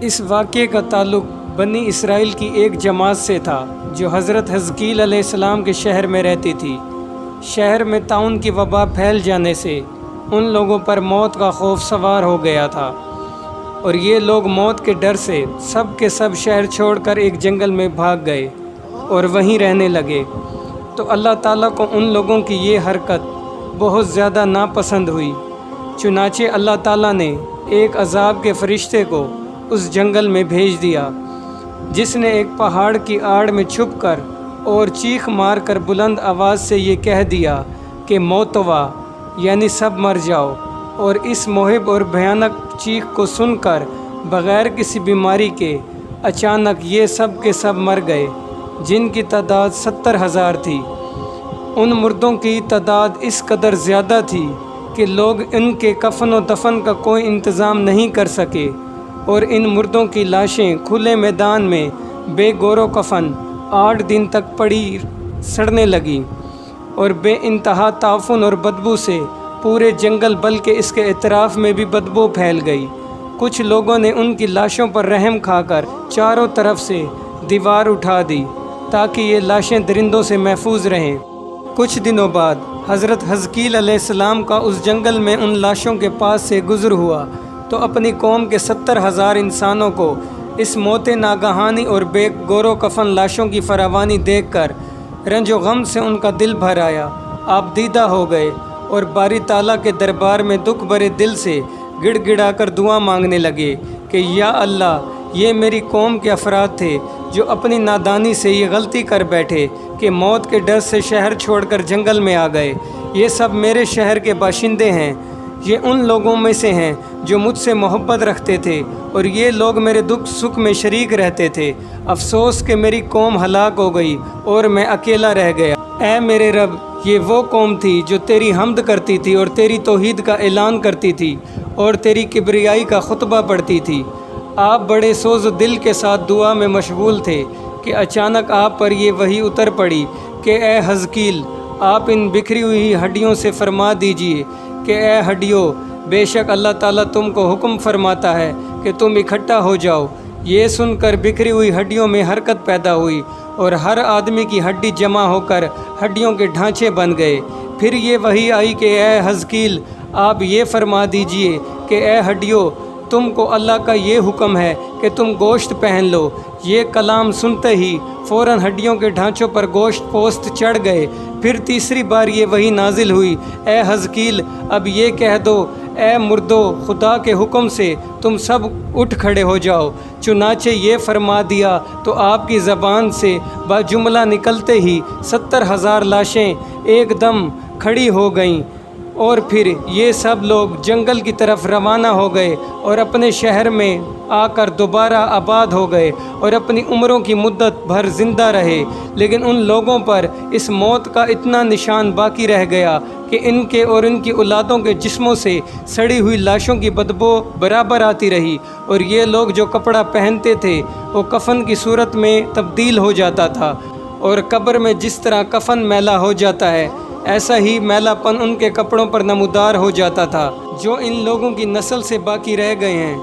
اس واقعے کا تعلق بنی اسرائیل کی ایک جماعت سے تھا جو حضرت حزقیل علیہ السلام کے شہر میں رہتی تھی۔ شہر میں طاعون کی وبا پھیل جانے سے ان لوگوں پر موت کا خوف سوار ہو گیا تھا، اور یہ لوگ موت کے ڈر سے سب کے سب شہر چھوڑ کر ایک جنگل میں بھاگ گئے اور وہیں رہنے لگے۔ تو اللہ تعالیٰ کو ان لوگوں کی یہ حرکت بہت زیادہ ناپسند ہوئی، چنانچہ اللہ تعالیٰ نے ایک عذاب کے فرشتے کو اس جنگل میں بھیج دیا، جس نے ایک پہاڑ کی آڑ میں چھپ کر اور چیخ مار کر بلند آواز سے یہ کہہ دیا کہ موتوا، یعنی سب مر جاؤ۔ اور اس محب اور بھیانک چیخ کو سن کر بغیر کسی بیماری کے اچانک یہ سب کے سب مر گئے، جن کی تعداد 70,000 تھی۔ ان مردوں کی تعداد اس قدر زیادہ تھی کہ لوگ ان کے کفن و دفن کا کوئی انتظام نہیں کر سکے، اور ان مردوں کی لاشیں کھلے میدان میں بے گور و کفن 8 دن تک پڑی سڑنے لگیں، اور بے انتہا تعفن اور بدبو سے پورے جنگل بلکہ اس کے اطراف میں بھی بدبو پھیل گئی۔ کچھ لوگوں نے ان کی لاشوں پر رحم کھا کر چاروں طرف سے دیوار اٹھا دی تاکہ یہ لاشیں درندوں سے محفوظ رہیں۔ کچھ دنوں بعد حضرت حزقیل علیہ السلام کا اس جنگل میں ان لاشوں کے پاس سے گزر ہوا تو اپنی قوم کے 70,000 انسانوں کو اس موت ناگہانی اور بے گور و کفن لاشوں کی فراوانی دیکھ کر رنج و غم سے ان کا دل بھر آیا۔ آپ دیدہ ہو گئے اور باری تعالیٰ کے دربار میں دکھ بھرے دل سے گڑ گڑا کر دعا مانگنے لگے کہ یا اللہ، یہ میری قوم کے افراد تھے جو اپنی نادانی سے یہ غلطی کر بیٹھے کہ موت کے ڈر سے شہر چھوڑ کر جنگل میں آ گئے۔ یہ سب میرے شہر کے باشندے ہیں، یہ ان لوگوں میں سے ہیں جو مجھ سے محبت رکھتے تھے، اور یہ لوگ میرے دکھ سکھ میں شریک رہتے تھے۔ افسوس کہ میری قوم ہلاک ہو گئی اور میں اکیلا رہ گیا۔ اے میرے رب، یہ وہ قوم تھی جو تیری حمد کرتی تھی اور تیری توحید کا اعلان کرتی تھی اور تیری کبریائی کا خطبہ پڑھتی تھی۔ آپ بڑے سوز و دل کے ساتھ دعا میں مشغول تھے کہ اچانک آپ پر یہ وحی اتر پڑی کہ اے حزقیل، آپ ان بکھری ہوئی ہڈیوں سے فرما دیجئے کہ اے ہڈیوں، بے شک اللہ تعالیٰ تم کو حکم فرماتا ہے کہ تم اکٹھا ہو جاؤ۔ یہ سن کر بکھری ہوئی ہڈیوں میں حرکت پیدا ہوئی اور ہر آدمی کی ہڈی جمع ہو کر ہڈیوں کے ڈھانچے بن گئے۔ پھر یہ وحی آئی کہ اے حزقیل، آپ یہ فرما دیجئے کہ اے ہڈیوں، تم کو اللہ کا یہ حکم ہے کہ تم گوشت پہن لو۔ یہ کلام سنتے ہی فوراً ہڈیوں کے ڈھانچوں پر گوشت پوست چڑھ گئے۔ پھر تیسری بار یہ وحی نازل ہوئی، اے حزقیل، اب یہ کہہ دو، اے مردو، خدا کے حکم سے تم سب اٹھ کھڑے ہو جاؤ۔ چنانچہ یہ فرما دیا تو آپ کی زبان سے باجملہ نکلتے ہی 70,000 لاشیں ایک دم کھڑی ہو گئیں، اور پھر یہ سب لوگ جنگل کی طرف روانہ ہو گئے اور اپنے شہر میں آ کر دوبارہ آباد ہو گئے اور اپنی عمروں کی مدت بھر زندہ رہے۔ لیکن ان لوگوں پر اس موت کا اتنا نشان باقی رہ گیا کہ ان کے اور ان کی اولادوں کے جسموں سے سڑی ہوئی لاشوں کی بدبو برابر آتی رہی، اور یہ لوگ جو کپڑا پہنتے تھے وہ کفن کی صورت میں تبدیل ہو جاتا تھا، اور قبر میں جس طرح کفن میلا ہو جاتا ہے ایسا ہی میلا پن ان کے کپڑوں پر نمودار ہو جاتا تھا۔ جو ان لوگوں کی نسل سے باقی رہ گئے ہیں